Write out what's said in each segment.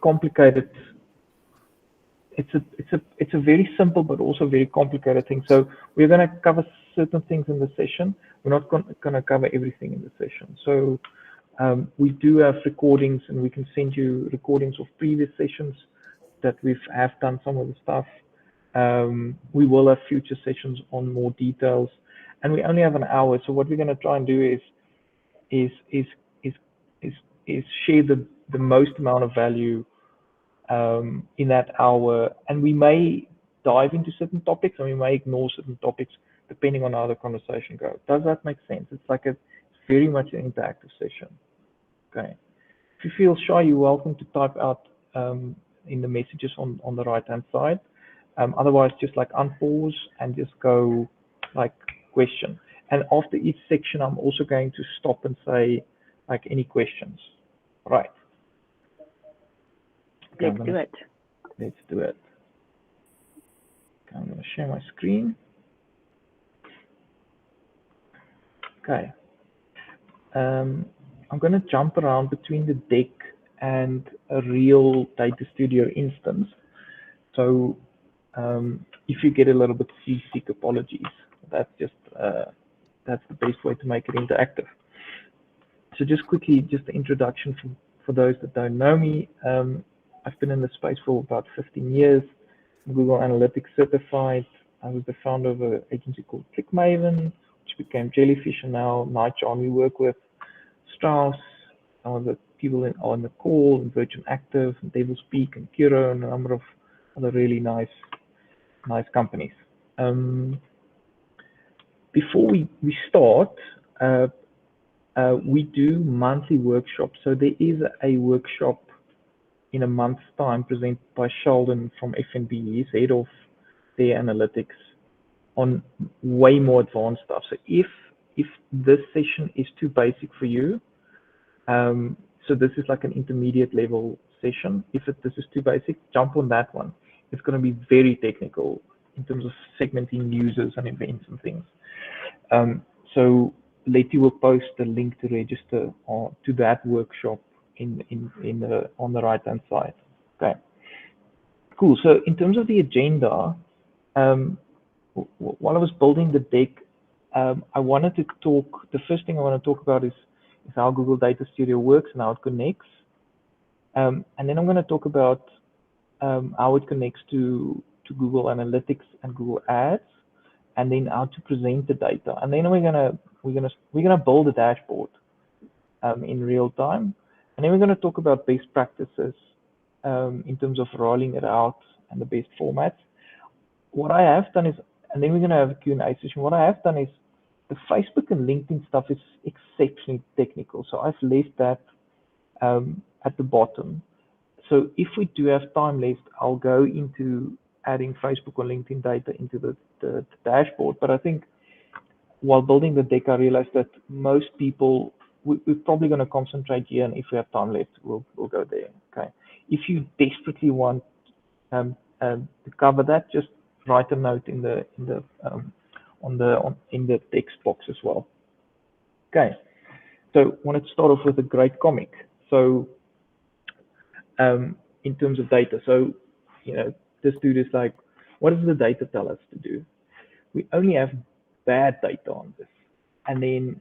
complicated. It's a very simple but also very complicated thing. So we're going to cover certain things in the session. We're not going to cover everything in the session. So we do have recordings, and we can send you recordings of previous sessions that we have done some of the stuff. We will have future sessions on more details, and we only have an hour. So what we're going to try and do is share the most amount of value in that hour, and we may dive into certain topics and we may ignore certain topics depending on how the conversation goes. Does that make sense? It's very much an interactive session. Okay. If you feel shy, you're welcome to type out in the messages on the right hand side. Otherwise, just unpause and just go question. And after each section, I'm also going to stop and say any questions. Right. Okay, let's do it. Let's do it. Okay, I'm going to share my screen. Okay. I'm going to jump around between the deck and a real Data Studio instance. So if you get a little bit seasick, apologies. That's the best way to make it interactive. So just quickly, just the introduction for those that don't know me. I've been in the space for about 15 years, Google Analytics certified. I was the founder of an agency called ClickMaven, which became Jellyfish, and now NightJarr. We work with Strauss, some of the people on the call, and Virgin Active, and Devil Speak, and Curo, and a number of other really nice companies. Before we start, we do monthly workshops. So there is a workshop in a month's time presented by Sheldon from FNB. He's head of their analytics on way more advanced stuff. So if this session is too basic for you, so this is an intermediate level session. If this is too basic, jump on that one. It's going to be very technical in terms of segmenting users and events and things. So Letty will post the link to register to that workshop on the right hand side. Okay, cool. So in terms of the agenda, while I was building the deck, I wanted to talk. The first thing I want to talk about is how Google Data Studio works and how it connects, and then I'm going to talk about how it connects to Google Analytics and Google Ads, and then how to present the data. And then we're gonna build a dashboard in real time. And then we're going to talk about best practices in terms of rolling it out and the best formats. What I have done is, and then we're going to have a Q&A session. What I have done is the Facebook and LinkedIn stuff is exceptionally technical. So I've left that at the bottom. So if we do have time left, I'll go into adding Facebook or LinkedIn data into the dashboard. But I think while building the deck, I realized that most people, we're probably going to concentrate here, and if we have time left, we'll go there. Okay. If you desperately want to cover that, just write a note in the text box as well. Okay. So I wanted to start off with a great comic. So in terms of data, so this dude is like, what does the data tell us to do? We only have bad data on this, and then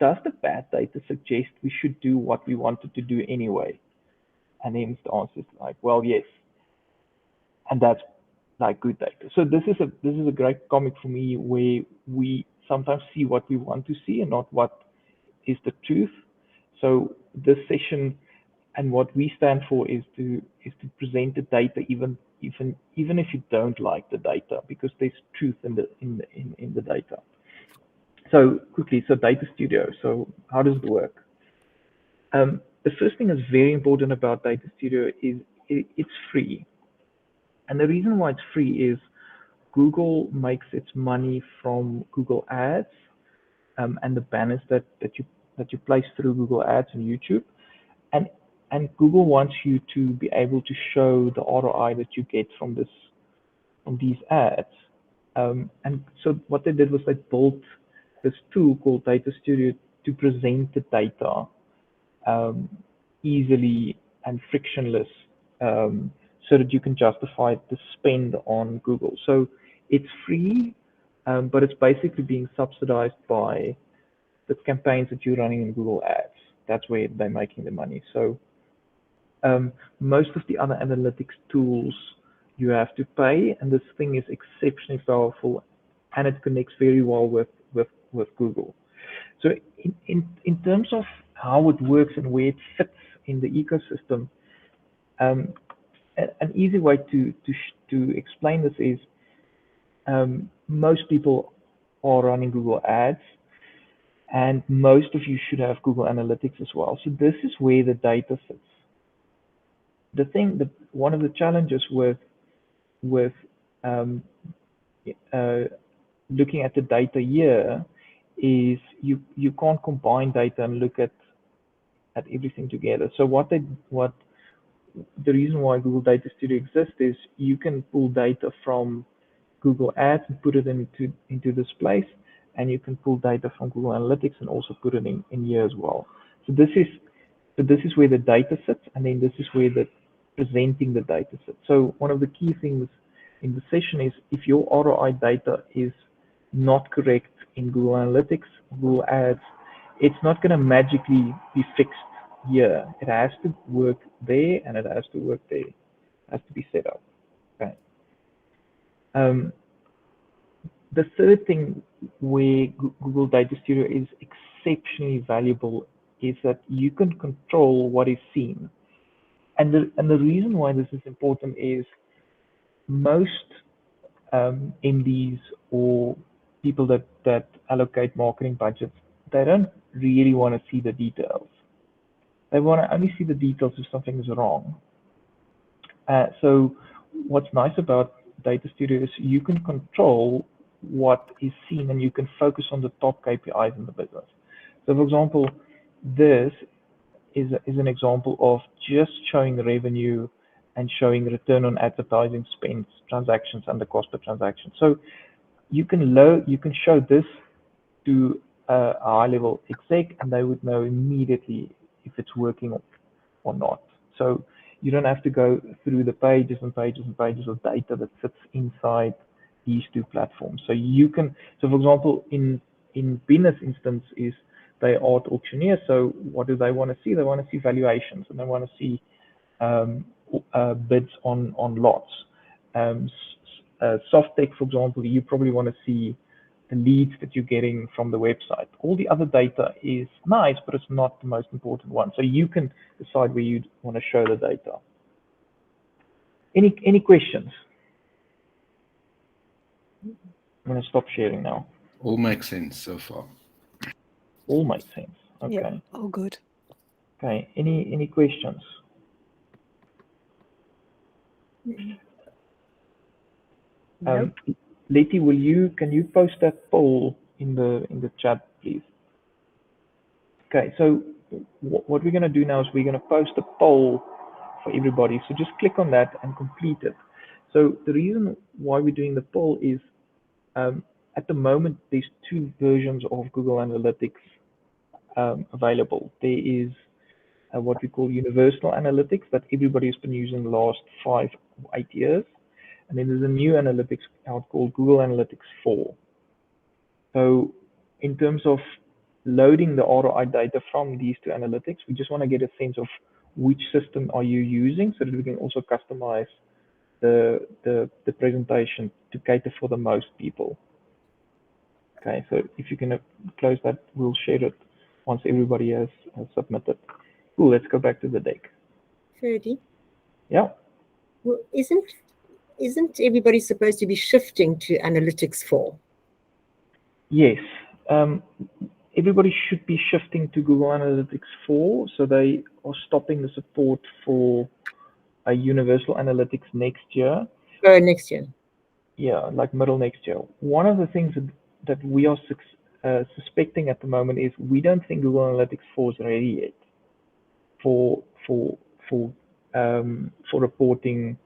does the bad data suggest we should do what we wanted to do anyway? And then the answer is well, yes. And that's good data. So this is a great comic for me, where we sometimes see what we want to see and not what is the truth. So this session and what we stand for is to present the data even if you don't like the data, because there's truth in the data. So quickly, so Data Studio. So how does it work? The first thing that's very important about Data Studio is it's free. And the reason why it's free is Google makes its money from Google Ads and the banners that you place through Google Ads and YouTube. And Google wants you to be able to show the ROI that you get from these ads. And so what they did was they built this tool called Data Studio to present the data easily and frictionless, so that you can justify the spend on Google. So it's free, but it's basically being subsidized by the campaigns that you're running in Google Ads. That's where they're making the money. So most of the other analytics tools you have to pay, and this thing is exceptionally powerful, and it connects very well with Google. So in terms of how it works and where it fits in the ecosystem, an easy way to explain this is most people are running Google Ads, and most of you should have Google Analytics as well. So this is where the data sits. The thing that one of the challenges with looking at the data here is you can't combine data and look at everything together. So what the reason why Google Data Studio exists is you can pull data from Google Ads and put it into this place, and you can pull data from Google Analytics and also put it in here as well. So this is where the data sits, and then this is where the presenting the data sits. So one of the key things in the session is if your ROI data is not correct in Google Analytics, Google Ads, it's not going to magically be fixed here. It has to work there, and it has to work there. It has to be set up. Okay. The third thing where Google Data Studio is exceptionally valuable is that you can control what is seen. And the reason why this is important is most MDs or people that allocate marketing budgets, they don't really want to see the details. They want to only see the details if something is wrong. So what's nice about Data Studio is you can control what is seen, and you can focus on the top KPIs in the business. So for example, this is an example of just showing revenue and showing return on advertising spends, transactions, and the cost per transaction. So you can show this to a high-level exec, and they would know immediately if it's working or not. So you don't have to go through the pages and pages and pages of data that sits inside these two platforms. So you can, so for example, in Bina's instance is they are auctioneers. So what do they want to see? They want to see valuations, and they want to see bids on lots. Soft tech, for example, you probably want to see the leads that you're getting from the website. All the other data is nice, but it's not the most important one. So you can decide where you want to show the data. Any questions? I'm going to stop sharing now. All makes sense so far. All makes sense. Okay. Yeah, all good. Okay. Any questions? Nope. Letty, can you post that poll in the chat, please? Okay, so what we're going to do now is we're going to post a poll for everybody. So just click on that and complete it. So the reason why we're doing the poll is at the moment there's two versions of Google Analytics available. There is what we call universal analytics that everybody's been using the last 5 or 8 years. And then there's a new analytics out called Google Analytics 4. So in terms of loading the ROI data from these two analytics, we just want to get a sense of which system are you using so that we can also customize the presentation to cater for the most people. Okay, so if you can close that, we'll share it once everybody has submitted. Cool, let's go back to the deck. Ferdy? Yeah. Well, isn't everybody supposed to be shifting to Analytics 4? Yes. Everybody should be shifting to Google Analytics 4, so they are stopping the support for a universal analytics next year. Next year. Yeah, like middle next year. One of the things that we are suspecting at the moment is we don't think Google Analytics 4 is ready yet for reporting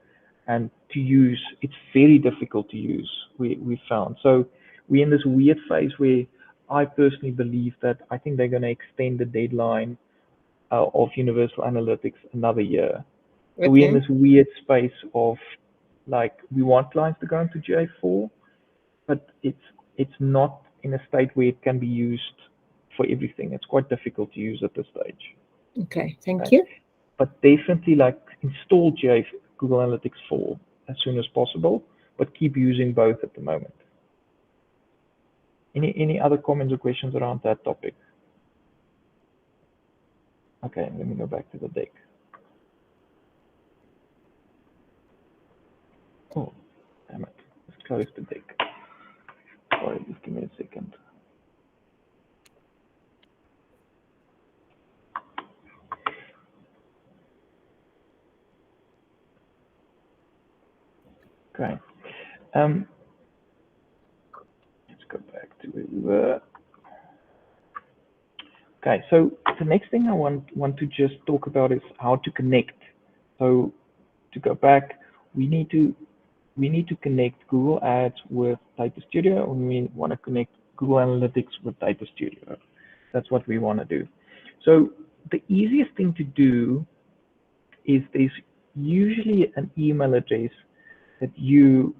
and to use. It's very difficult to use, we found. So we're in this weird phase where I personally believe that I think they're going to extend the deadline of Universal Analytics another year. So we're in this weird space of like we want clients to go into GA4, but it's not in a state where it can be used for everything. It's quite difficult to use at this stage. Okay, thank you. But definitely like install Google Analytics 4 as soon as possible, but keep using both at the moment. Any other comments or questions around that topic? Okay, let me go back to the deck. Oh, damn it. Let's close the deck. Sorry, just give me a second. Okay. Let's go back to where we were. Okay, so the next thing I want to just talk about is how to connect. So to go back, we need to connect Google Ads with Data Studio, and we want to connect Google Analytics with Data Studio. That's what we want to do. So the easiest thing to do is there's usually an email address that you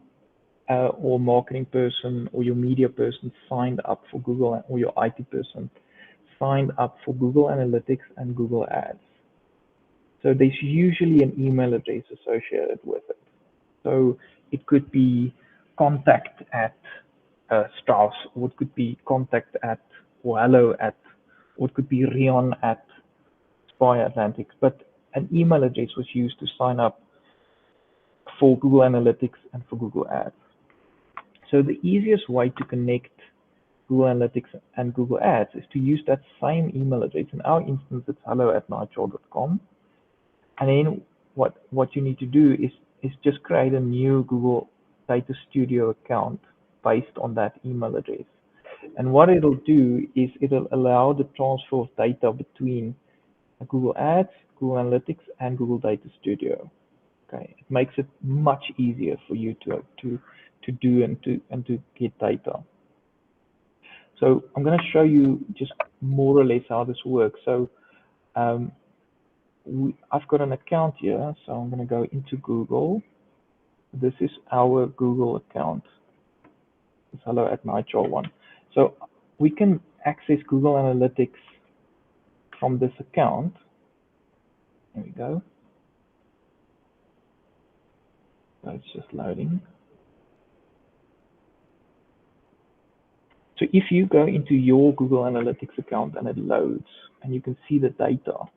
or marketing person or your media person signed up for Google, or your IT person signed up for Google Analytics and Google Ads. So there's usually an email address associated with it. So it could be contact at Strauss, or it could be contact at, or hello at, or it could be Rion at Spire Atlantics. But an email address was used to sign up for Google Analytics and for Google Ads. So the easiest way to connect Google Analytics and Google Ads is to use that same email address. In our instance, it's hello@nightjarr.com. And then what you need to do is just create a new Google Data Studio account based on that email address. And what it'll do is it'll allow the transfer of data between Google Ads, Google Analytics, and Google Data Studio. Okay, it makes it much easier for you to do and to get data. So I'm going to show you just more or less how this works. So I've got an account here, so I'm going to go into Google. This is our Google account. It's hello@nightjarr1. So we can access Google Analytics from this account. There we go. So it's just loading. So if you go into your Google Analytics account and it loads and you can see the data,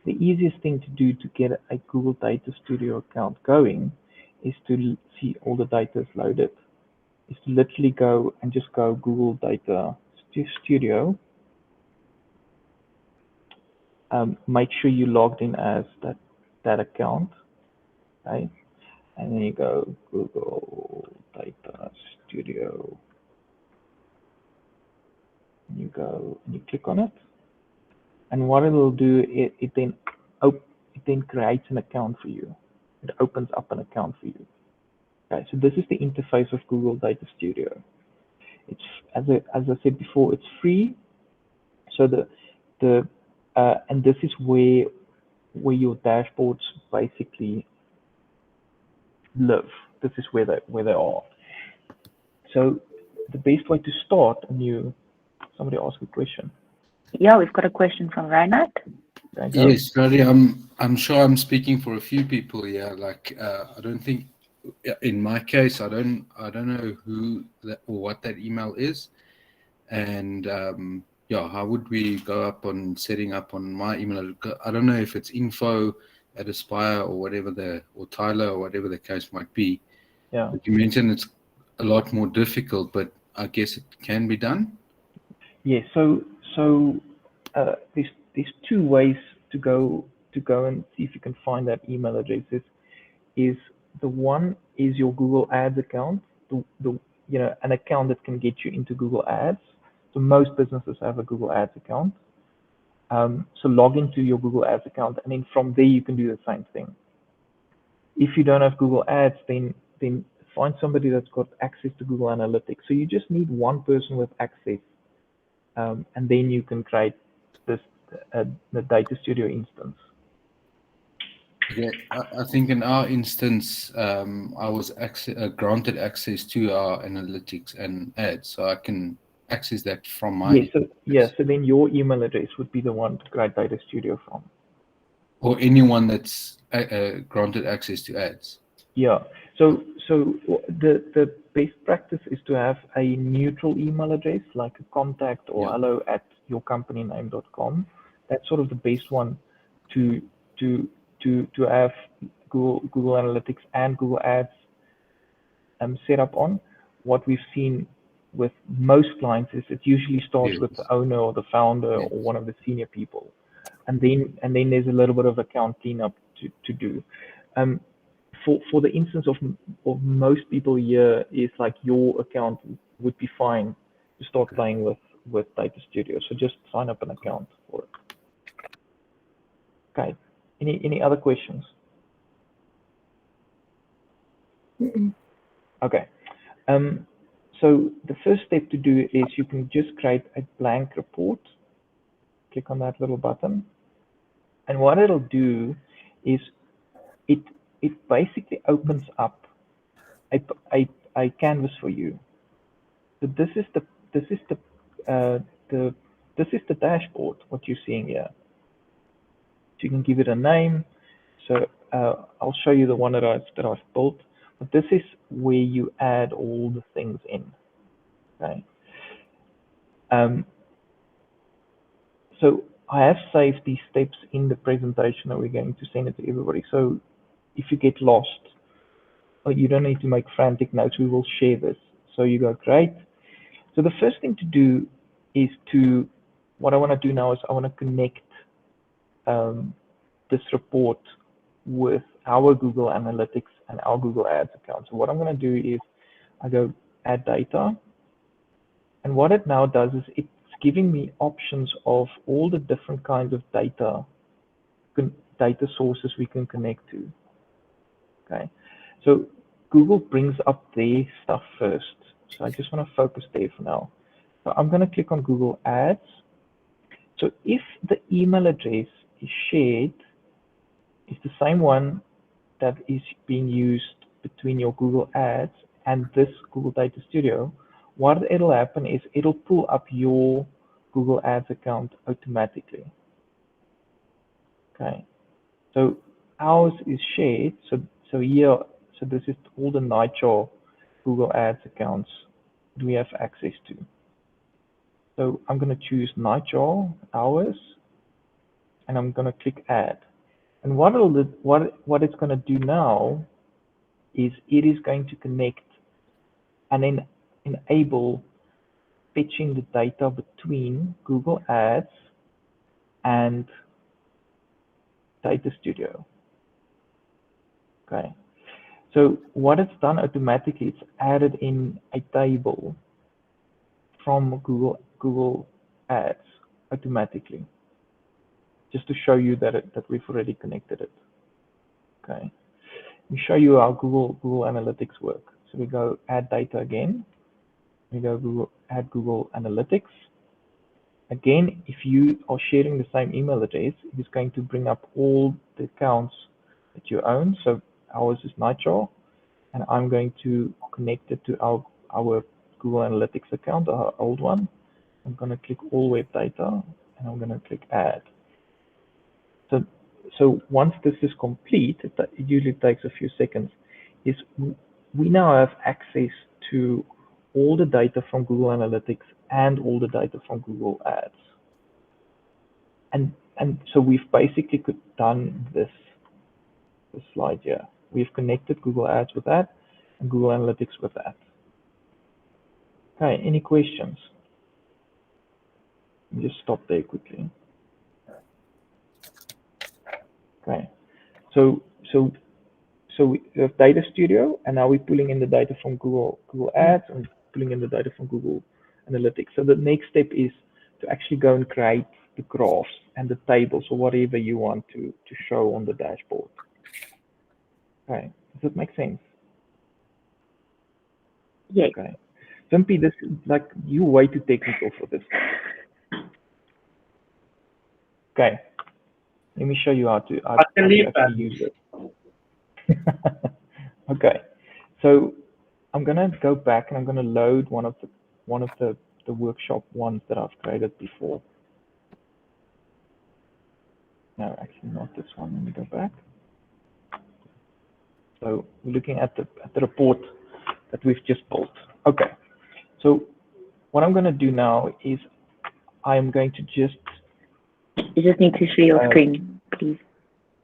the easiest thing to do to get a Google Data Studio account going is to see all the data is loaded. Is to literally go and just go Google Data Studio. Make sure you logged in as that account, right? And then you go Google Data Studio. You go and you click on it, and what it'll do, it then creates an account for you. It opens up an account for you. Okay, so this is the interface of Google Data Studio. It's as I said before, it's free. So and this is where your dashboards basically live. This is where they are. So the best way to start somebody asked a question. Yeah, we've got a question from Reinhard. Yes, sorry, I'm sure I'm speaking for a few people here. Like, I don't think, in my case, I don't know who or what that email is, and yeah, how would we go up on setting up on my email? I don't know if it's info@aspire or whatever or Tyler or whatever the case might be. Yeah. But you mentioned it's a lot more difficult, but I guess it can be done. Yes. So there's two ways to go and see if you can find that email address. Is the one is your Google Ads account, an account that can get you into Google Ads. So most businesses have a Google Ads account. So log into your Google Ads account, and then from there you can do the same thing. If you don't have Google Ads, then find somebody that's got access to Google Analytics. So you just need one person with access, and then you can create this the Data Studio instance. Yeah, I think in our instance, I was granted access to our analytics and ads, so I can access that from my So then your email address would be the one to create Data Studio from. or anyone that's granted access to ads. Yeah. So the best practice is to have a neutral email address, like a contact or hello@yourcompanyname.com. That's sort of the best one to have Google Analytics and Google Ads set up on. What we've seen with most clients is it usually starts with the owner or the founder or one of the senior people, and then there's a little bit of account cleanup to do. For the instance of most people here, is like your account would be fine to start playing with Data Studio. So just sign up an account for it. Okay. Any other questions? Okay. So the first step to do is you can just create a blank report. Click on that little button, and what it'll do is it basically opens up a canvas for you. So this is the dashboard, what you're seeing here. So you can give it a name. So I'll show you the one that I've built. But this is where you add all the things in. Okay. So I have saved these steps in the presentation, and we're going to send it to everybody. So if you get lost, you don't need to make frantic notes. We will share this. So you go, great. So the first thing to do is what I want to do now is I want to connect this report with our Google Analytics and our Google Ads account. So what I'm going to do is I go add data. And what it now does is it's giving me options of all the different kinds of data sources we can connect to. Okay. So Google brings up their stuff first. So I just want to focus there for now. So I'm going to click on Google Ads. So if the email address is shared, it's the same one that is being used between your Google Ads and this Google Data Studio, what it'll happen is it'll pull up your Google Ads account automatically. Okay. So ours is shared. So here, so this is all the NightJarr Google Ads accounts we have access to. So I'm going to choose NightJarr, ours, and I'm going to click Add. And what it's going to do now is it is going to connect and then enable fetching the data between Google Ads and Data Studio. Okay. So what it's done automatically, it's added in a table from Google Ads automatically, just to show you that we've already connected it. Okay. We show you how Google Analytics work. So we go add data again. We go add Google Analytics. Again, if you are sharing the same email address, it is going to bring up all the accounts that you own. So ours is NightJarr, and I'm going to connect it to our Google Analytics account, our old one. I'm going to click all web data, and I'm going to click add. So once this is complete, it usually takes a few seconds, is we now have access to all the data from Google Analytics and all the data from Google Ads. And so we've basically done this slide here. We've connected Google Ads with that and Google Analytics with that. Okay, any questions? Let me just stop there quickly. Okay, so we have Data Studio, and now we're pulling in the data from Google Ads and pulling in the data from Google Analytics. So the next step is to actually go and create the graphs and the tables or whatever you want to show on the dashboard. Okay, does that make sense? Yes. Okay, Wimpy, this is like you're way too technical for this. Okay, let me show you how to leave actually use it. Okay, so I'm gonna go back and I'm gonna load one of the workshop ones that I've created before. No, actually not this one. Let me go back. So we're looking at the report that we've just built. Okay, so what I'm going to do now is I'm going to just... You just need to share your screen, please.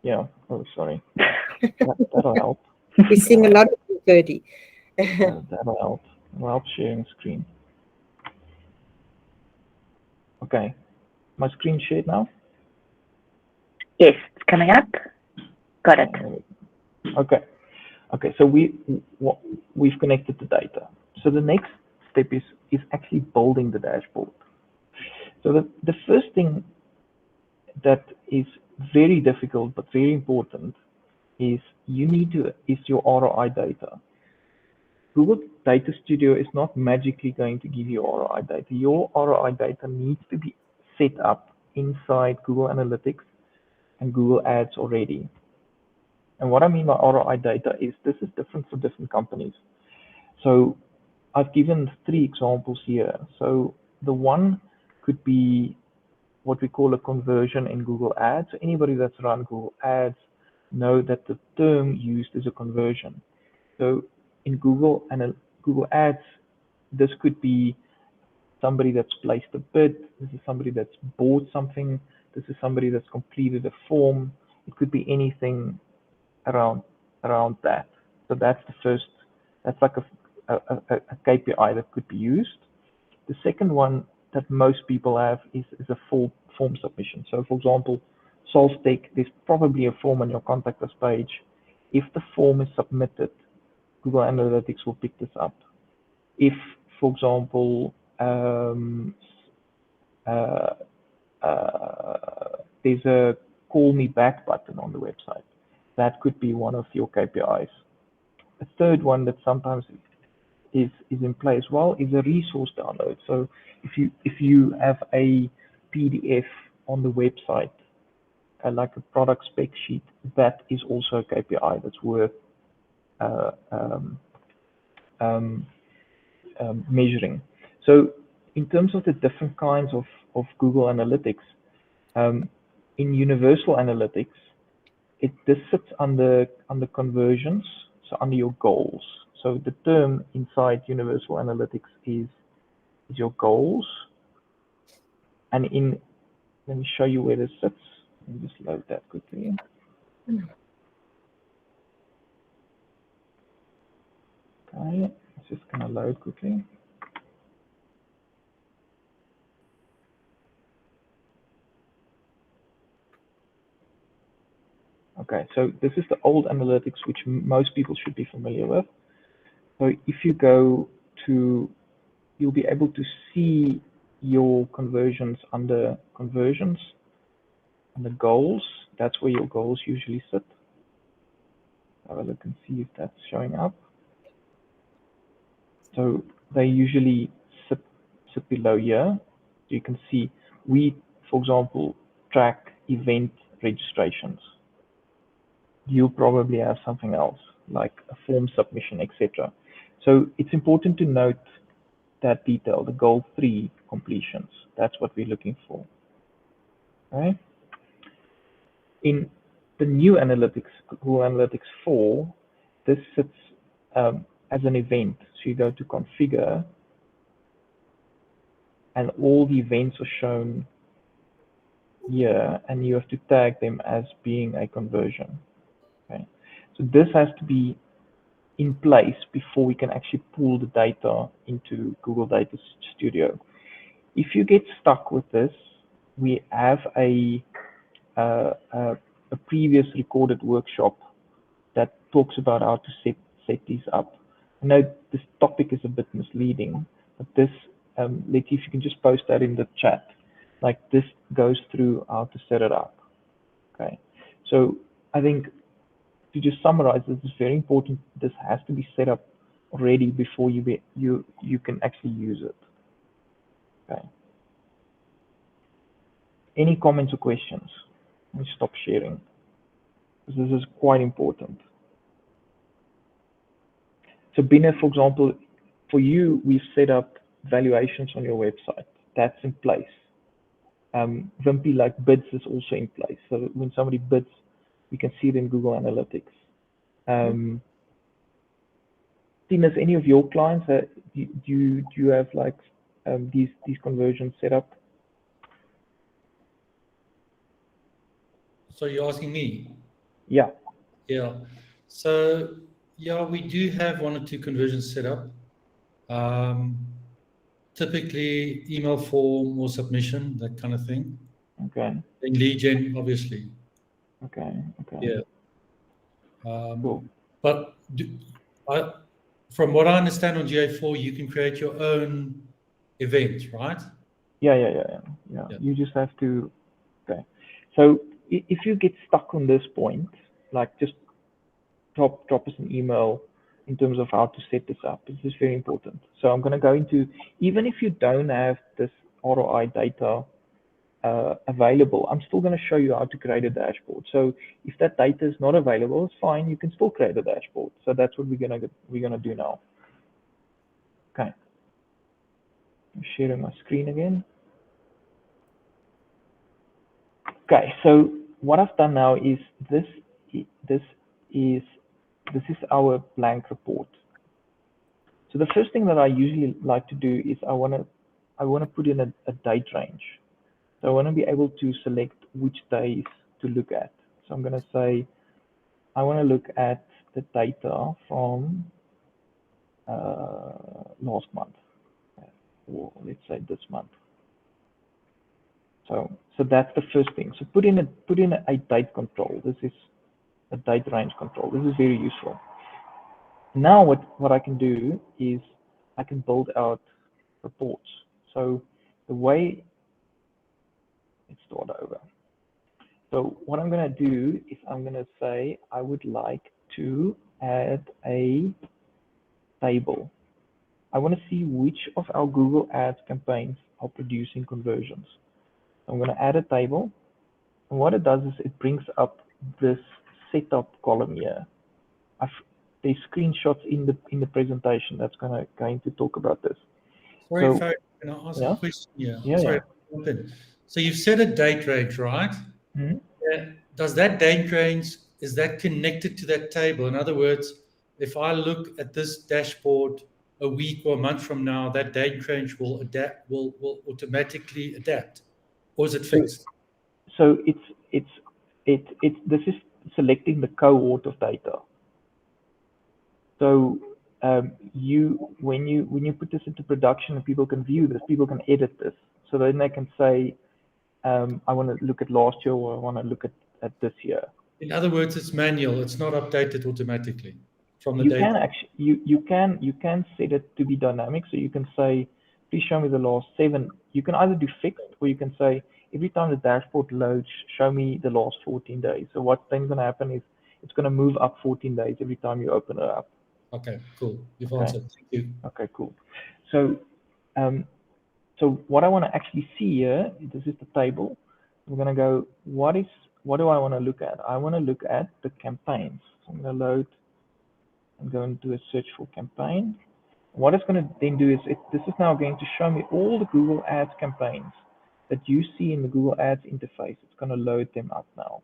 Yeah, oh, sorry. That'll help. We're seeing a lot of you, Cody. That'll help. It'll help sharing screen. Okay, my screen shared now? Yes, it's coming up. Got it. Okay. Okay, so we've connected the data. So the next step is actually building the dashboard. So the first thing that is very difficult but very important is your ROI data. Google Data Studio is not magically going to give you ROI data. Your ROI data needs to be set up inside Google Analytics and Google Ads already. And what I mean by ROI data is this is different for different companies. So I've given 3 examples here. So the one could be what we call a conversion in Google Ads. So anybody that's run Google Ads know that the term used is a conversion. So in Google Ads, this could be somebody that's placed a bid. This is somebody that's bought something. This is somebody that's completed a form. It could be anything around that. So that's the first. That's like a KPI that could be used. The second one that most people have is a full form submission. So for example, Solvtech, there's probably a form on your contact us page. If the form is submitted, Google Analytics will pick this up. If, for example, there's a call me back button on the website, that could be one of your KPIs. A third one that sometimes is in play as well is a resource download. So if you have a PDF on the website, like a product spec sheet, that is also a KPI that's worth measuring. So in terms of the different kinds of Google Analytics, in Universal Analytics, this sits under conversions, so under your goals. So the term inside Universal Analytics is your goals. And let me show you where this sits. Let me just load that quickly. Okay, it's just gonna load quickly. Okay, so this is the old analytics, which most people should be familiar with. So if you go to, you'll be able to see your conversions under conversions, under goals. That's where your goals usually sit. Have a look and see if that's showing up. So they usually sit below here. You can see we, for example, track event registrations. You'll probably have something else like a form submission, etc. So it's important to note that detail, the goal 3 completions. That's what we're looking for. Right? In the new analytics, Google Analytics 4, this sits as an event. So you go to configure, and all the events are shown here, and you have to tag them as being a conversion. Okay, so this has to be in place before we can actually pull the data into Google Data Studio. If you get stuck with this, we have a previous recorded workshop that talks about how to set these up. I know this topic is a bit misleading, but this, Letty, if you can just post that in the chat, like this goes through how to set it up. Okay, so I think to just summarize, this is very important. This has to be set up already before you can actually use it. Okay. Any comments or questions? Let me stop sharing, because this is quite important. So Bina, for example, for you, we've set up valuations on your website. That's in place. Wimpy, like bids, is also in place. So when somebody bids, we can see it in Google Analytics. Tinas, any of your clients, do you have like these conversions set up? So you're asking me? Yeah. Yeah. So yeah, we do have 1 or 2 conversions set up. Typically email form or submission, that kind of thing. Okay. And lead gen, obviously. Okay. Okay. Yeah. Cool. But from what I understand on GA4, you can create your own event, right? Yeah. You just have to. Okay. So if you get stuck on this point, like just drop us an email in terms of how to set this up. This is very important. So I'm going to go into, even if you don't have this ROI data available, I'm still going to show you how to create a dashboard. So if that data is not available, it's fine. You can still create a dashboard. So that's what we're gonna do now. Okay. I'm sharing my screen again. Okay. So what I've done now is this is our blank report. So the first thing that I usually like to do is I want to put in a date range. So I want to be able to select which days to look at. So I'm going to say I want to look at the data from last month, or let's say this month. So that's the first thing. So put in a date control. This is a date range control. This is very useful. Now what I can do is I can build out reports. So the way, let's start over. So what I'm going to do is I'm going to say I would like to add a table. I want to see which of our Google Ads campaigns are producing conversions. I'm going to add a table, and what it does is it brings up this setup column here. There's screenshots in the presentation that's going to talk about this. Sorry, So, Farid, can I ask a question here? Yeah. Sorry, so you've set a date range, right? Mm-hmm. Does that date range, is that connected to that table? In other words, if I look at this dashboard a week or a month from now, that date range will automatically adapt, or is it fixed? So this is selecting the cohort of data. So when you put this into production and people can view this, people can edit this. So then they can say, I want to look at last year, or I want to look at this year. In other words, it's manual. It's not updated automatically from the You data. can actually you can set it to be dynamic. So you can say, please show me the last 7. You can either do fixed, or you can say every time the dashboard loads, show me the last 14 days. So what's then going to happen is it's going to move up 14 days every time you open it up. Okay, cool. You've answered. Thank you. Okay, cool. So so what I want to actually see here, this is the table. I'm going to go, what do I want to look at? I want to look at the campaigns. So I'm going to load and go into a search for campaign. What it's going to then do is this is now going to show me all the Google Ads campaigns that you see in the Google Ads interface. It's going to load them up now.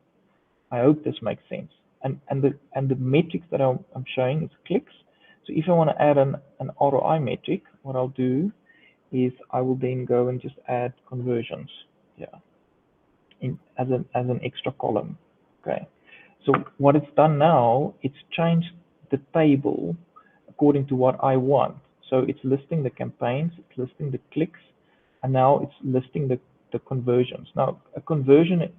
I hope this makes sense. And the metrics that I'm showing is clicks. So if I want to add an ROI metric, what I'll do is I will then go and just add conversions, as an extra column. Okay. So what it's done now, it's changed the table according to what I want. So it's listing the campaigns, it's listing the clicks, and now it's listing the conversions. Now a conversion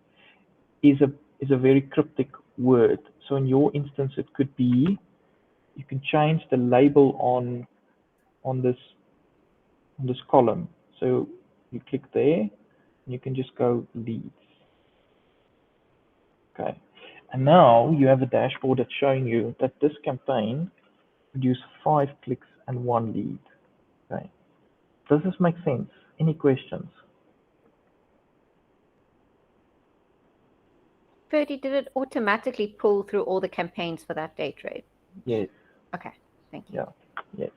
is a very cryptic word. So in your instance, it could be, you can change the label on this column. So you click there, and you can just go leads. Okay, and now you have a dashboard that's showing you that this campaign produced 5 clicks and 1 lead. Okay, does this make sense? Any questions? Ferdy, did it automatically pull through all the campaigns for that day trade? Yes. Okay, thank you. Yeah. Yes.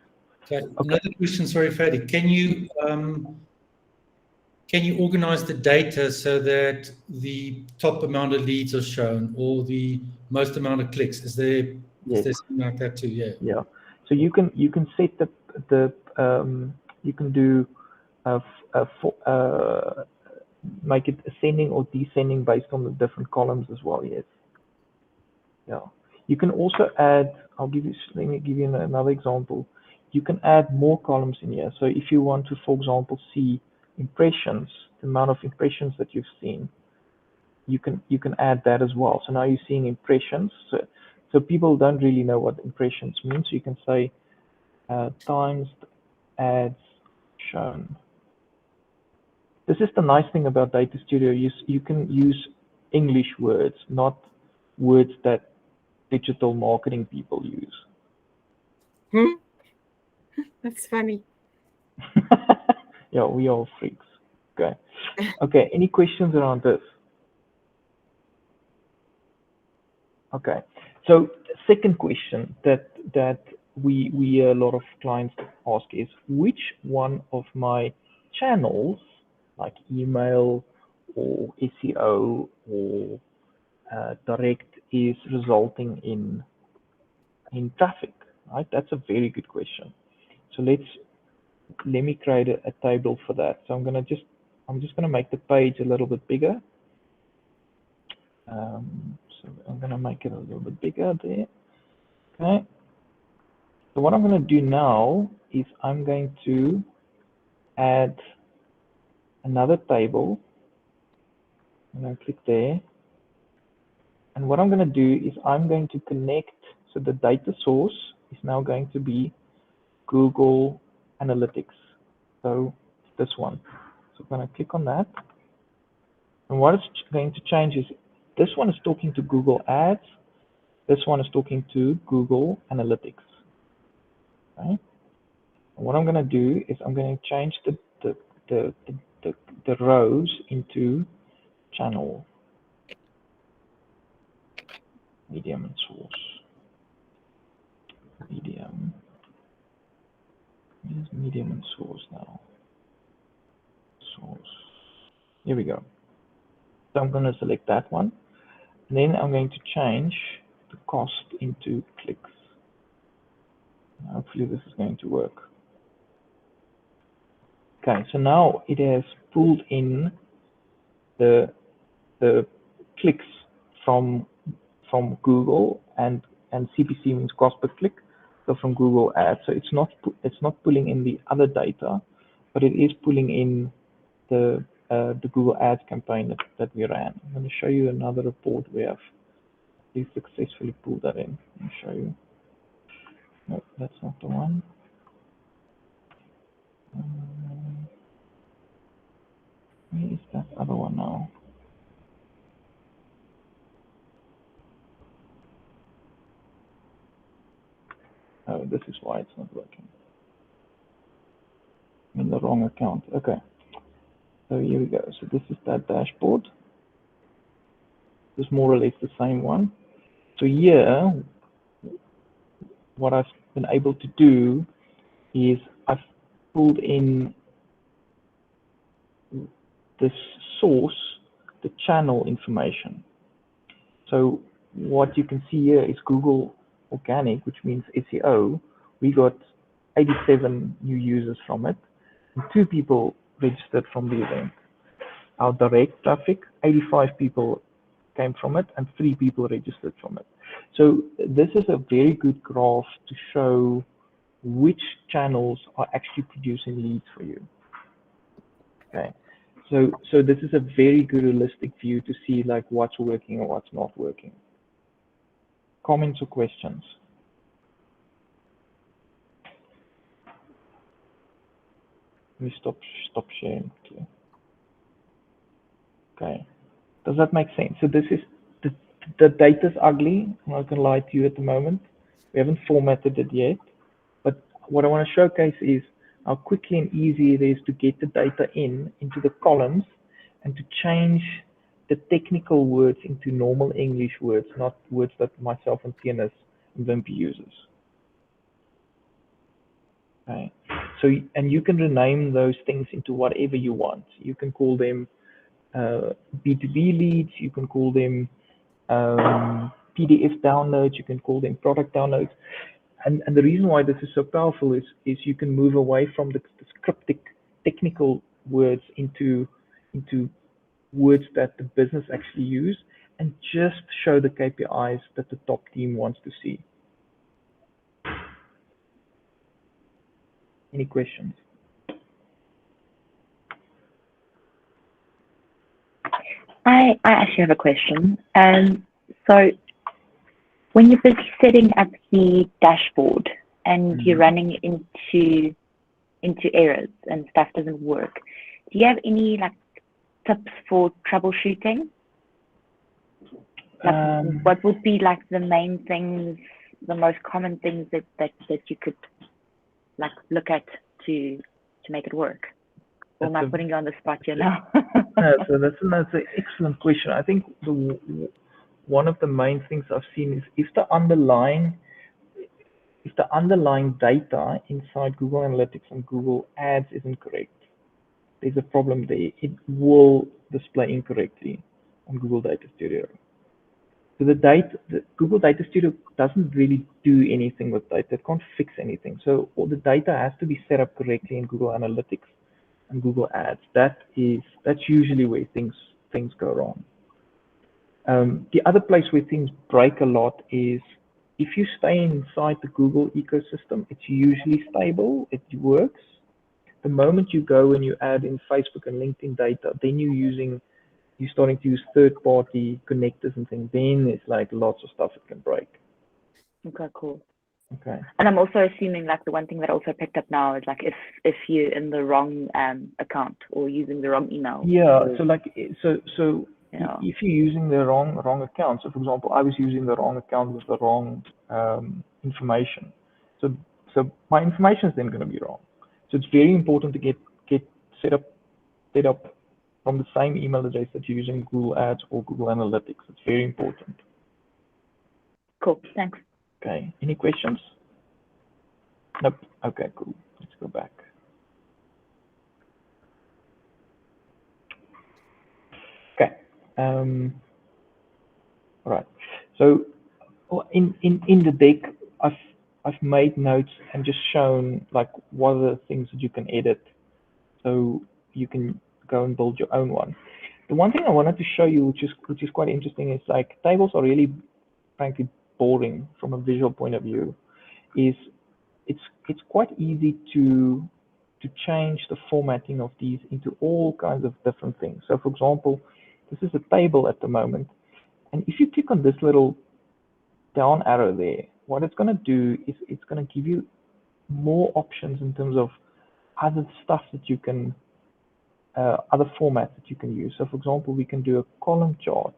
Okay. Another question, sorry, Ferdy. Can you organize the data so that the top amount of leads are shown or the most amount of clicks? Is there something like that too? Yeah. Yeah. So you can set you can do make it ascending or descending based on the different columns as well. Yes. Yeah. You can also add. Let me give you another example. You can add more columns in here. So if you want to, for example, see impressions, the amount of impressions that you've seen, you can add that as well. So now you're seeing impressions. So people don't really know what impressions mean. So you can say times ads shown. This is the nice thing about Data Studio. You can use English words, not words that digital marketing people use. That's funny. Yeah, we are freaks. Okay. Okay. Any questions around this? Okay. So second question that we a lot of clients ask is, which one of my channels, like email or SEO or direct, is resulting in traffic? Right. That's a very good question. So let me create a table for that. So I'm just gonna make the page a little bit bigger. So I'm gonna make it a little bit bigger there. Okay. So what I'm gonna do now is I'm going to add another table. I'm gonna click there. And what I'm gonna do is I'm going to connect. So the data source is now going to be Google Analytics. So this one. So I'm gonna click on that. And what it's going to change is this one is talking to Google Ads. This one is talking to Google Analytics. Okay. And what I'm going to do is I'm going to change the rows into channel, medium, and source. Medium. Where's medium and source now? Source. Here we go. So I'm going to select that one. And then I'm going to change the cost into clicks. Hopefully this is going to work. Okay, so now it has pulled in the clicks from Google, and CPC means cost per click, so from Google Ads. So it's not pulling in the other data, but it is pulling in the Google Ads campaign that we ran. I'm going to show you another report where we successfully pulled that in. Let me show you. No, that's not the one. Where is that other one now? Oh, this is why it's not working. I'm in the wrong account. Okay. So here we go. So this is that dashboard. It's more or less the same one. So here, what I've been able to do is I've pulled in this source, the channel information. So what you can see here is Google Organic, which means SEO. We got 87 new users from it, and 2 people registered from the event. Our direct traffic, 85 people came from it, and 3 people registered from it. So this is a very good graph to show which channels are actually producing leads for you. Okay. So this is a very good holistic view to see like what's working and what's not working. Comments or questions? Let me stop sharing. Okay. Does that make sense? So this is the data's ugly. I'm not gonna lie to you at the moment. We haven't formatted it yet. But what I want to showcase is how quickly and easy it is to get the data into the columns and to change the technical words into normal English words, not words that myself and Tianis and Wimpy uses. Okay. So, and you can rename those things into whatever you want. You can call them B2B leads, you can call them PDF downloads, you can call them product downloads. And the reason why this is so powerful is you can move away from the cryptic technical words into words that the business actually use, and just show the KPIs that the top team wants to see. Any questions? I actually have a question. So when you're busy setting up the dashboard and you're running into errors and stuff doesn't work, do you have any like tips for troubleshooting? Like, what would be like the main things, the most common things that you could like look at to make it work? Or am I putting you on the spot here now? So that's an excellent question. I think one of the main things I've seen is if the underlying data inside Google Analytics and Google Ads isn't correct, there's a problem there. It will display incorrectly on Google Data Studio. So the Google Data Studio doesn't really do anything with data. It can't fix anything. So all the data has to be set up correctly in Google Analytics and Google Ads. That's usually where things go wrong. The other place where things break a lot is if you stay inside the Google ecosystem, it's usually stable, it works. The moment you go and you add in Facebook and LinkedIn data, then you're starting to use third-party connectors and things, then it's like lots of stuff it can break. Okay, cool. Okay. And I'm also assuming like the one thing that I also picked up now is like if you're in the wrong account or using the wrong email. Yeah. Or, so if you're using the wrong account, so for example, I was using the wrong account with the wrong information. So my information is then going to be wrong. So it's very important to get set up from the same email address that you're using Google Ads or Google Analytics. It's very important. Cool. Thanks. Okay. Any questions? Nope. Okay, cool. Let's go back. Okay. All right. So in the deck, I've made notes and just shown like what are the things that you can edit, so you can go and build your own one. The one thing I wanted to show you, which is quite interesting, is like tables are really, frankly, boring from a visual point of view. Is it's quite easy to change the formatting of these into all kinds of different things. So for example, this is a table at the moment, and if you click on this little down arrow there, what it's going to do is it's going to give you more options in terms of other stuff that you can, other formats that you can use. So for example, we can do a column chart.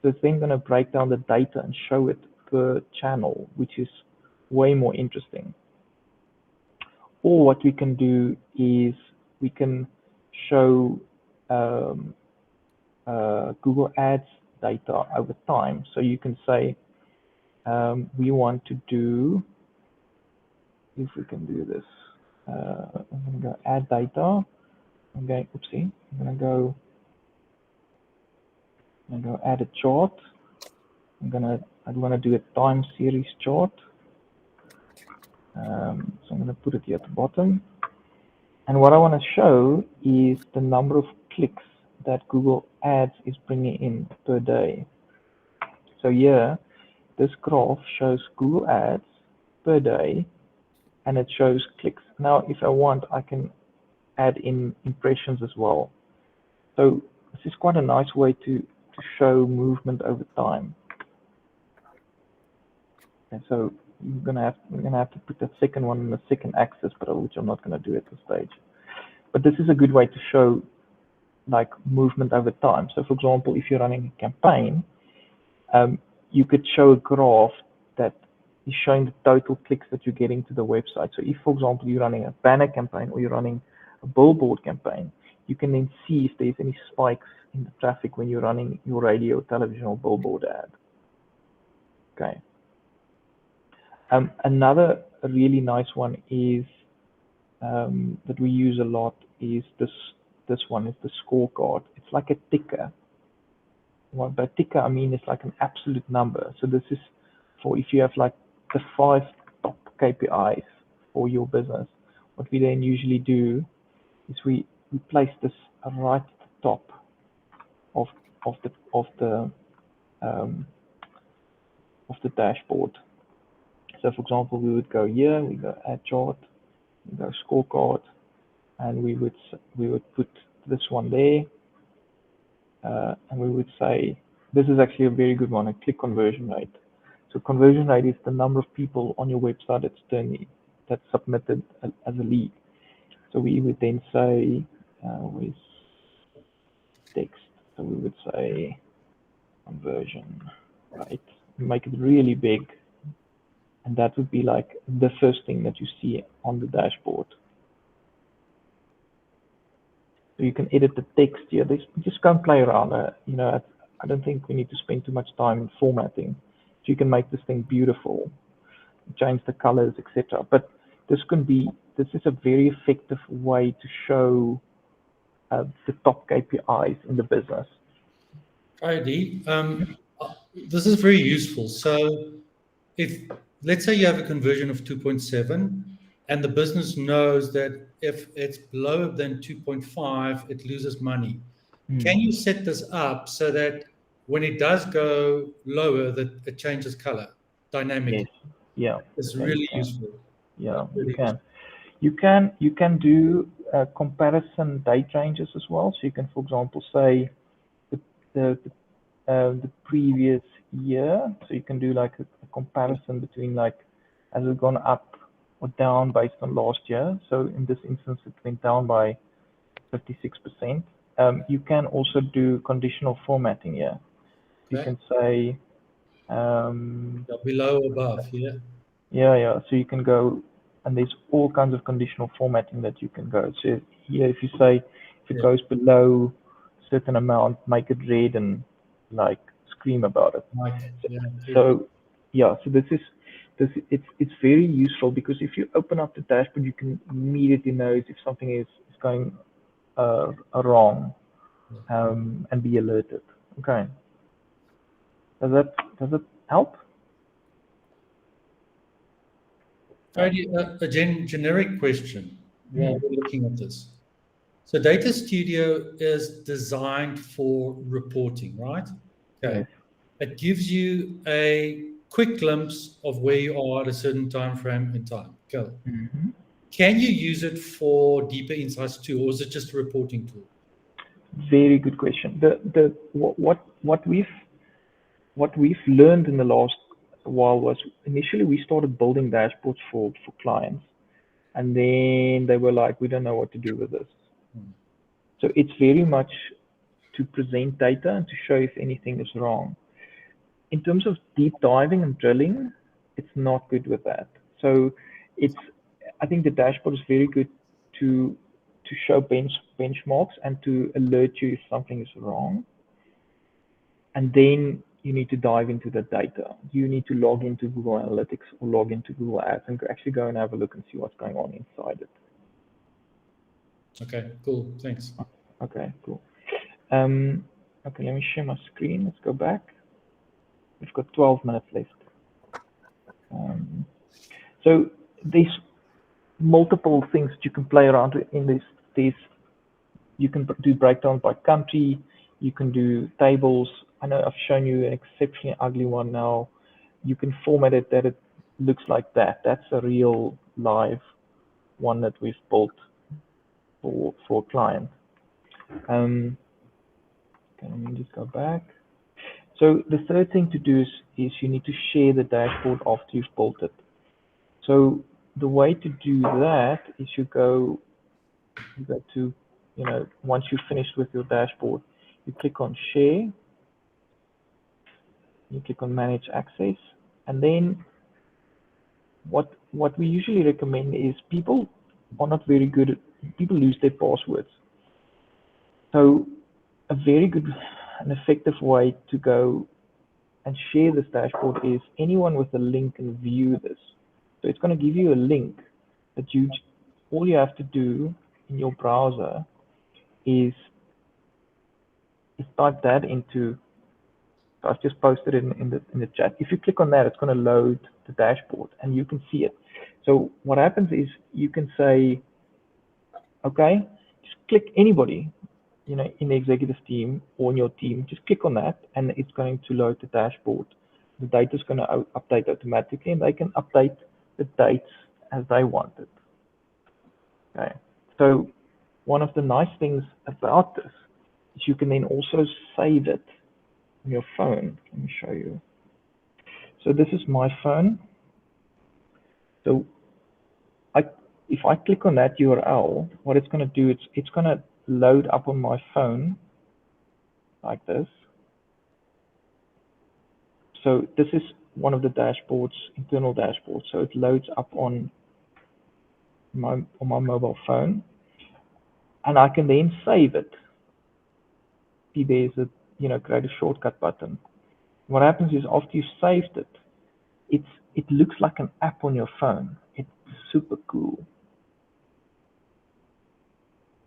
So it's then going to break down the data and show it per channel, which is way more interesting. Or what we can do is we can show Google Ads data over time. So you can say, we want to do, if we can do this, I'm going to go add data. I'm going, oopsie, I'm going to go add a chart. I want to do a time series chart. So I'm going to put it here at the bottom. And what I want to show is the number of clicks that Google Ads is bringing in per day. So here, this graph shows Google Ads per day, and it shows clicks. Now, if I want, I can add in impressions as well. So this is quite a nice way to show movement over time. And so we're gonna have to put that second one in the second axis, but which I'm not gonna do at this stage. But this is a good way to show like movement over time. So for example, if you're running a campaign, you could show a graph that is showing the total clicks that you're getting to the website. So if, for example, you're running a banner campaign or you're running a billboard campaign, you can then see if there's any spikes in the traffic when you're running your radio, television, or billboard ad. Okay. Another really nice one is that we use a lot is this one is the scorecard. It's like a ticker. Well, by ticker I mean it's like an absolute number. So this is for if you have like the 5 top KPIs for your business. What we then usually do is we place this right at the top of the dashboard. So for example, we would go here, we go add chart, we go scorecard, and we would put this one there, and we would say this is actually a very good one, a click conversion rate. So conversion rate is the number of people on your website that's submitted as a lead. So we would then say with text, so we would say conversion rate, make it really big, and that would be like the first thing that you see on the dashboard. So you can edit the text here. Just can't play around. I don't think we need to spend too much time in formatting. So you can make this thing beautiful, change the colors, etc. But this is a very effective way to show the top KPIs in the business. Heidi, this is very useful. So if, let's say you have a conversion of 2.7 and the business knows that if it's lower than 2.5, it loses money. Can you set this up so that when it does go lower, that it changes color dynamically? Yes. Yeah. It's really useful. Yeah, really you can do comparison date ranges as well. So you can, for example, say the previous year. So you can do like a comparison between like, has it gone up or down based on last year? So in this instance, it went down by 56%. You can also do conditional formatting here. You can say below or above, yeah. Yeah. So you can go, and there's all kinds of conditional formatting that you can go. So here, if you say if it goes below a certain amount, make it red and like scream about it. So it's very useful because if you open up the dashboard, you can immediately know if something is going wrong, and be alerted. Okay. Does that help? A generic question while we're looking at this. So Data Studio is designed for reporting, right? Okay. Yes. It gives you a quick glimpse of where you are at a certain time frame in time. Go. Can you use it for deeper insights too, or is it just a reporting tool? Very good question. What we've learned in the last while was initially we started building dashboards for clients, and then they were like, we don't know what to do with this. So it's very much to present data and to show if anything is wrong. In terms of deep diving and drilling, it's not good with that. So I think the dashboard is very good to show benchmarks and to alert you if something is wrong. And then you need to dive into the data. You need to log into Google Analytics or log into Google Ads and actually go and have a look and see what's going on inside it. Okay, cool. Thanks. Okay, cool. Okay, let me share my screen. Let's go back. We've got 12 minutes left. So there's multiple things that you can play around in this. You can do breakdowns by country. You can do tables. I know I've shown you an exceptionally ugly one now. You can format it that it looks like that. That's a real live one that we've built for a client. Okay, let me just go back. So the third thing to do is you need to share the dashboard after you've built it. So the way to do that is you go to, once you've finished with your dashboard, you click on share, you click on manage access, and then what we usually recommend is people are not very good at, people lose their passwords. So a very good and effective way to go and share this dashboard is anyone with a link can view this. So it's going to give you a link that all you have to do in your browser is type that into. I've just posted it in the chat. If you click on that, it's going to load the dashboard and you can see it. So what happens is you can say, okay, just click anybody, in the executive team or in your team, just click on that and it's going to load the dashboard. The data is going to update automatically and they can update the dates as they want it. Okay. So one of the nice things about this is you can then also save it on your phone. Let me show you. So this is my phone. So if I click on that URL, what it's going to do, it's going to load up on my phone like this. So this is one of the dashboards, internal dashboards. So it loads up on my mobile phone, and I can then save it. See, there's a create a shortcut button. What happens is after you've saved it, it looks like an app on your phone. It's super cool.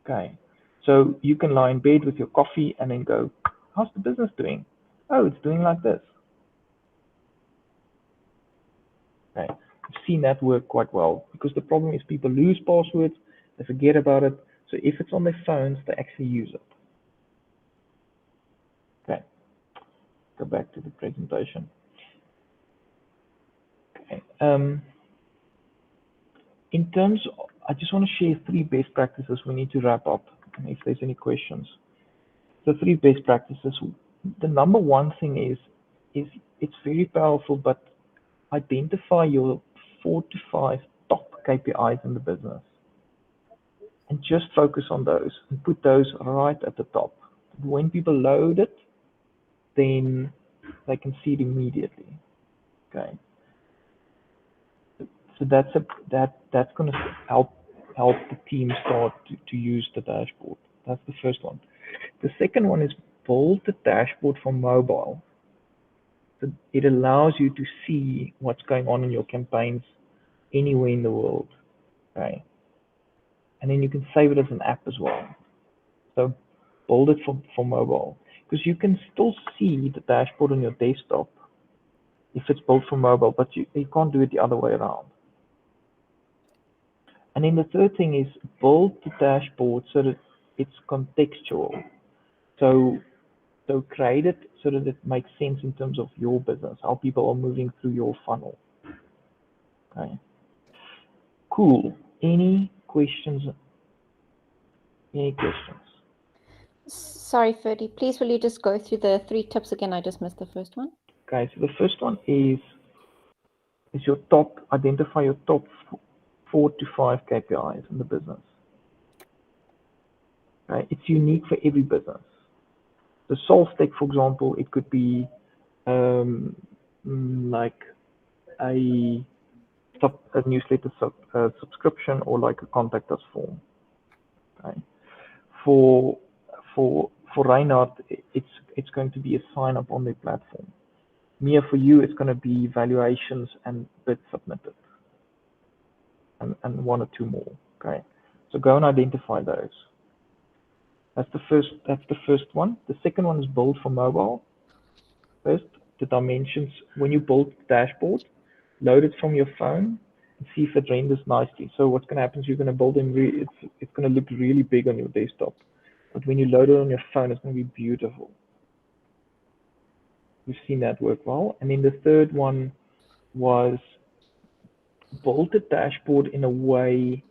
Okay, so you can lie in bed with your coffee and then go, how's the business doing? Oh, it's doing like this. Okay, I've seen that work quite well because the problem is people lose passwords, they forget about it. So if it's on their phones, they actually use it. Okay, go back to the presentation. Okay, in terms of, I just want to share 3 best practices. We need to wrap up, and if there's any questions. The 3 best practices. The number 1 thing is it's very powerful, but identify your 4 to 5 top KPIs in the business and just focus on those and put those right at the top. When people load it, then they can see it immediately. Okay. So that's going to help the team start to use the dashboard. That's the first one. The second one is build the dashboard for mobile. So it allows you to see what's going on in your campaigns anywhere in the world. Okay. And then you can save it as an app as well. So build it for mobile, because you can still see the dashboard on your desktop if it's built for mobile, but you can't do it the other way around. And then the third thing is build the dashboard so that it's contextual. So create it so that it makes sense in terms of your business, how people are moving through your funnel. Okay. Cool. Any questions? Any questions? Sorry, Ferdy, please will you just go through the 3 tips again? I just missed the first one. Okay, so the first one is identify your top 4 to 5 KPIs in the business. Okay, it's unique for every business. The Solvtech, for example, it could be like a newsletter subscription or like a contact us form. Okay. For Reinhard, it's going to be a sign up on their platform. Mia, for you, it's going to be valuations and bids submitted, and 1 or 2 more. Okay, so go and identify those. That's the first one. The second one is build for mobile. First, the dimensions. When you build the dashboard, load it from your phone and see if it renders nicely. So what's going to happen is you're going to build them. It's going to look really big on your desktop, but when you load it on your phone, it's going to be beautiful. We've seen that work well. And then the third one was build the dashboard in a way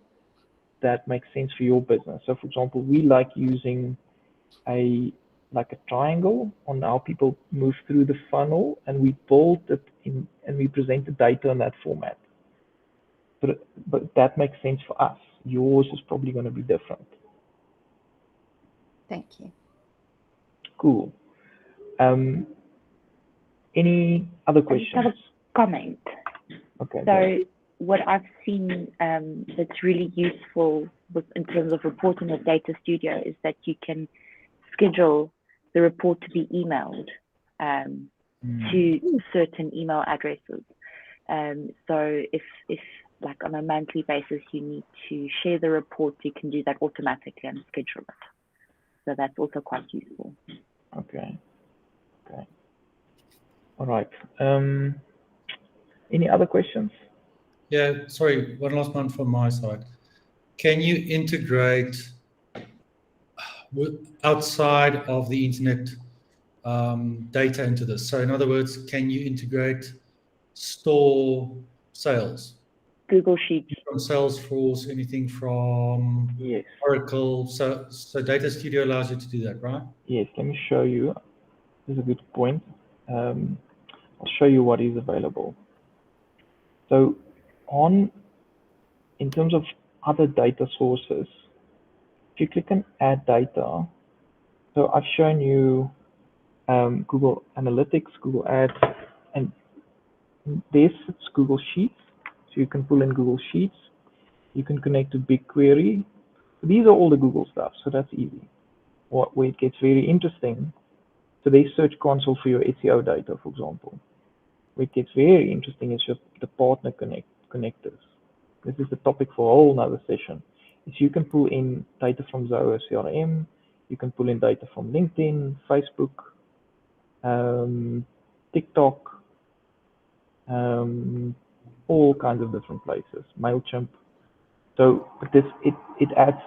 that makes sense for your business. So for example, we like using a triangle on how people move through the funnel, and we build it in and we present the data in that format. But that makes sense for us. Yours is probably going to be different. Thank you. Cool. Any other questions? I just have a comment. Okay. So what I've seen that's really useful in terms of reporting with Data Studio is that you can schedule the report to be emailed to certain email addresses. So if like on a monthly basis you need to share the report, you can do that automatically and schedule it. So that's also quite useful. Okay. All right. Any other questions? Yeah, sorry, one last one from my side. Can you integrate outside of the internet data into this? So in other words, can you integrate store sales? Google Sheets. From Salesforce, anything from Yes. Oracle. So Data Studio allows you to do that, right? Yes, let me show you. This is a good point. I'll show you what is available. So in terms of other data sources, if you click on add data, so I've shown you Google Analytics, Google Ads, and this is Google Sheets. So you can pull in Google Sheets. You can connect to BigQuery. These are all the Google stuff, so that's easy. Where it gets very interesting, so there's Search Console for your SEO data, for example. Where it gets very interesting is the partner connectors. This is the topic for a whole nother session. Is you can pull in data from Zoho CRM, you can pull in data from LinkedIn, Facebook, TikTok, all kinds of different places, MailChimp. So it adds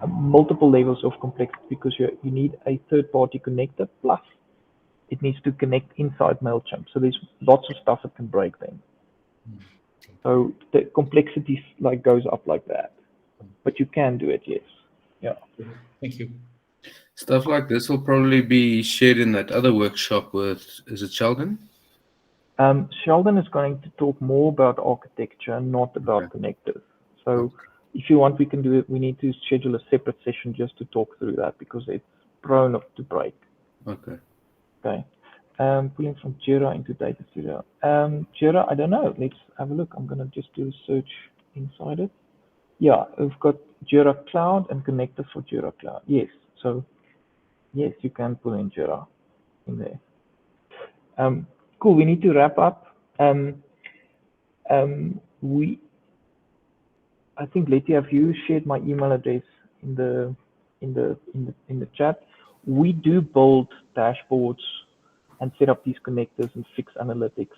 multiple levels of complexity because you need a third-party connector, plus it needs to connect inside MailChimp. So there's lots of stuff that can break then. So the complexity like goes up like that, but you can do it, yes. Yeah. Thank you. Stuff like this will probably be shared in that other workshop with, is it Sheldon? Sheldon is going to talk more about architecture, not about connectors. So if you want, we can do it. We need to schedule a separate session just to talk through that because it's prone to break. Okay. Okay. Pulling from Jira into Data Studio. Jira, I don't know. Let's have a look. I'm going to just do a search inside it. Yeah, we've got Jira Cloud and connector for Jira Cloud. Yes. So yes, you can pull in Jira in there. Cool. We need to wrap up. I think Letty, have you shared my email address in the chat? We do build dashboards and set up these connectors and fix analytics,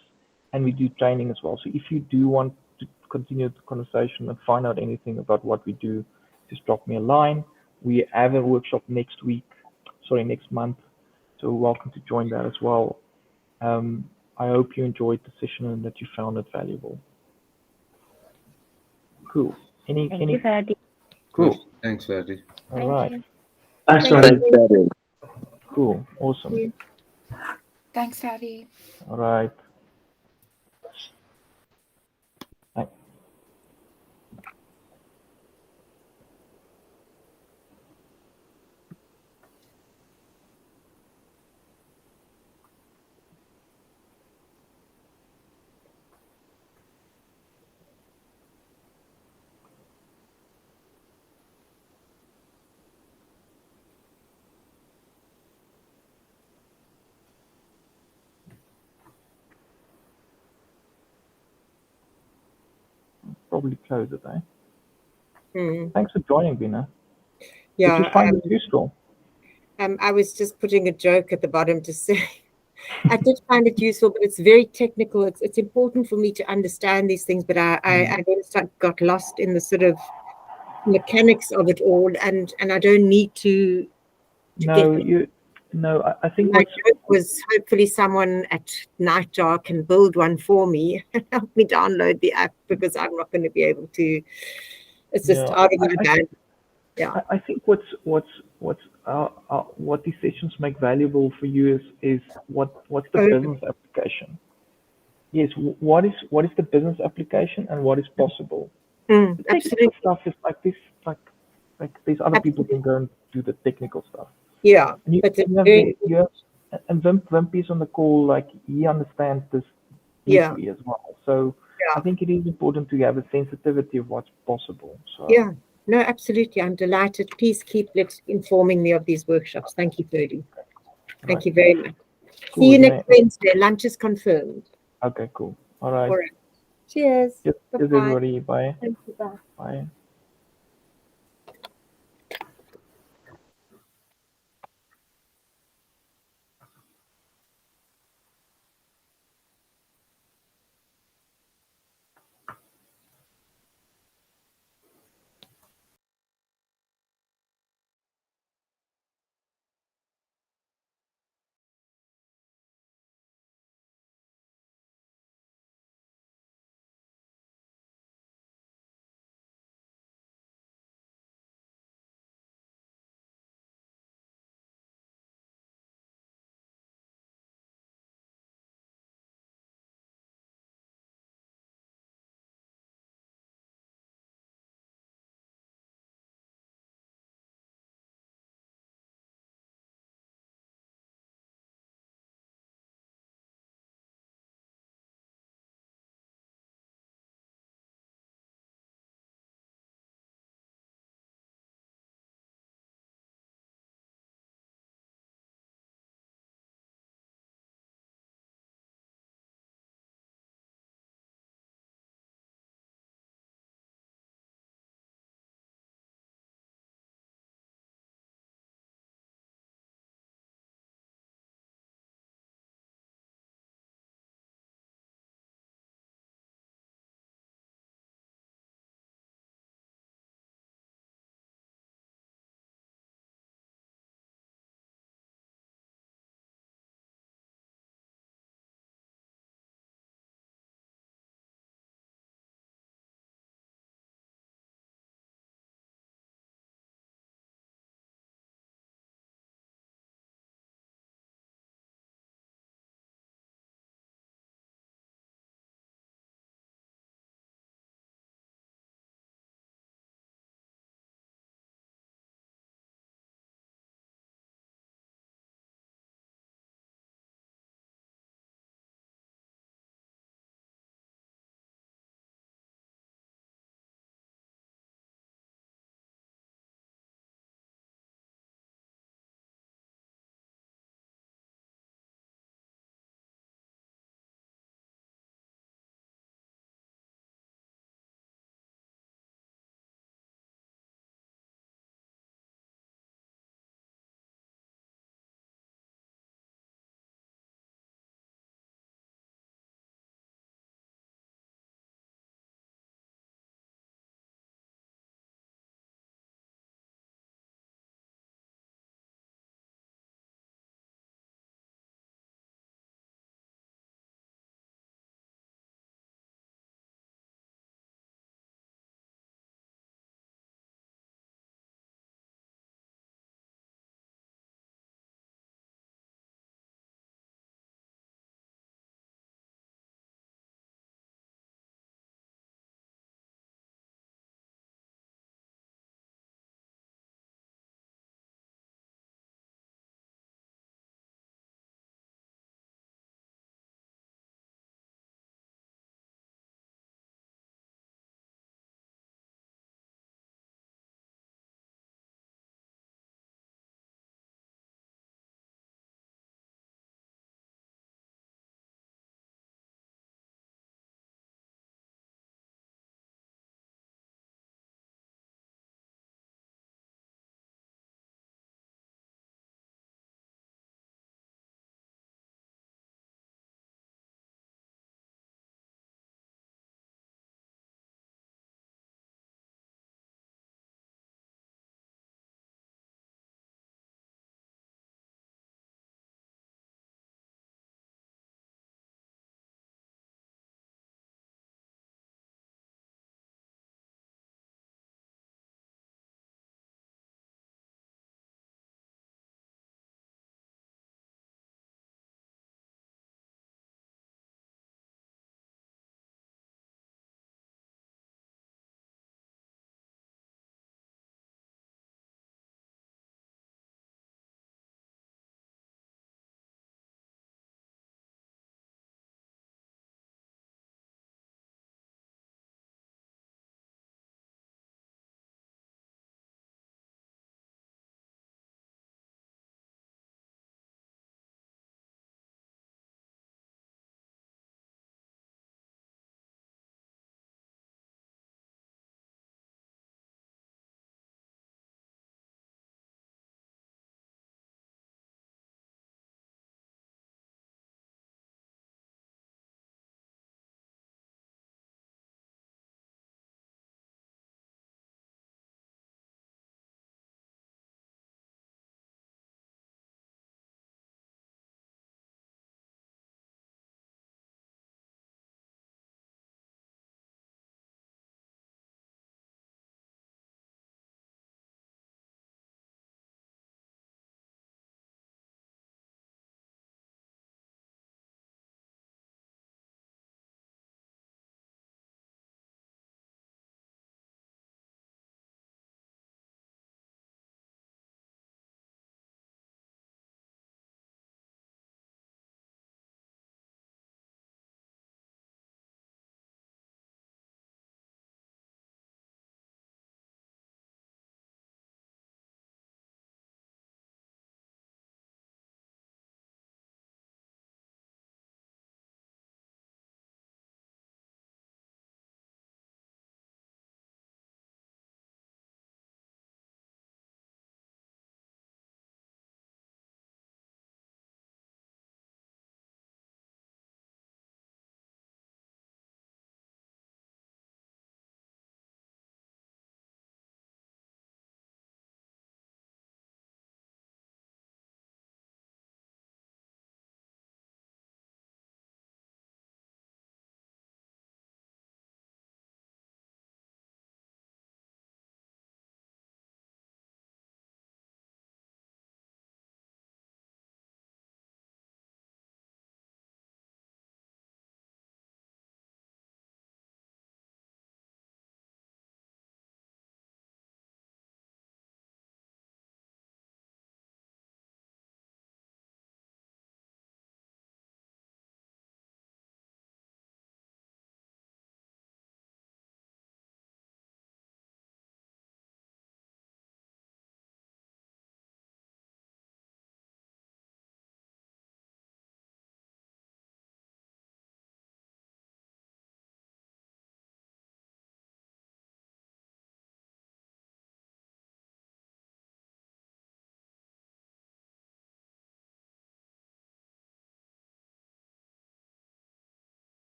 and we do training as well. So if you do want to continue the conversation and find out anything about what we do, just drop me a line. We have a workshop next month. So welcome to join that as well. I hope you enjoyed the session and that you found it valuable. Cool. Thank you, Ferdy. Cool. Thanks, Ferdy. All right. Thanks, Ferdy. Cool. Awesome. Thanks, Ferdy. All right. Probably close it, eh? Thanks for joining, Bina. Yeah. Did you find it useful? I was just putting a joke at the bottom to say I did find it useful, but it's very technical. It's important for me to understand these things, but I then got lost in the sort of mechanics of it all, and I don't need to I think my joke was hopefully someone at NightJarr can build one for me and help me download the app because I'm not going to be able to. It's just out of my band. Yeah. I think what these sessions make valuable for you is what's the business application. Yes, what is the business application and what is possible. The technical stuff is like this, like these other people can go and do the technical stuff. Yeah, and Wimpy is on the call, like he understands this deeply as well. So I think it is important to have a sensitivity of what's possible. So yeah, No, absolutely. I'm delighted. Please keep informing me of these workshops. Thank you, Ferdy. Thank you very much. Cool, See you next Wednesday. Lunch is confirmed. Okay, cool. All right. All right. Cheers. Cheers, Bye-bye. everybody. Bye. Thank you. Bye. Bye.